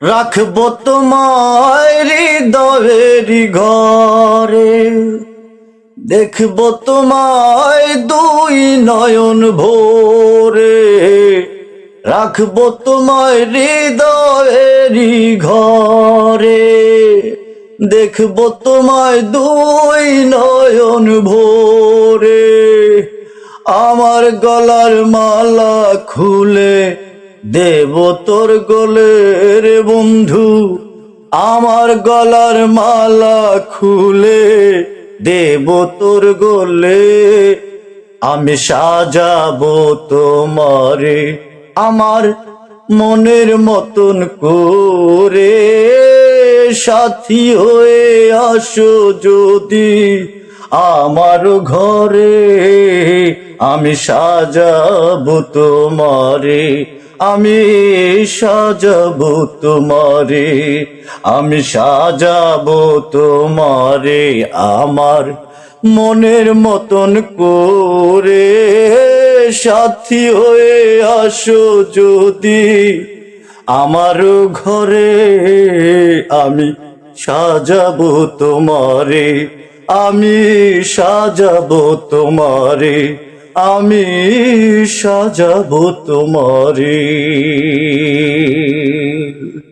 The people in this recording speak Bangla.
রাখবো তোমায় হৃদয়ের ঘরে, দেখবো তোমায় দুই নয়ন ভরে। রাখবো তোমায় হৃদয়ের ঘরে, দেখবো তোমায় দুই নয়ন ভরে। আমার গলার মালা খুলে দেব তোর গলে রে বন্ধু, আমার গলার মালা খুলে দেব তোর গলে। আমি সাজাবো তোমারে আমার মনের মতন করে, সাথী হয়ে আসো যদি আমার ঘরে। আমি সাজাবো তোমারে, আমি সাজাবো তোমারে, আমি সাজাবো তোমারে আমার মনের মতন করে। সাথী হয়ে আসো যদি আমার ঘরে। আমি সাজাবো তোমারে, আমি সাজাবো তোমারে, আমি সাজাবো তোমারে।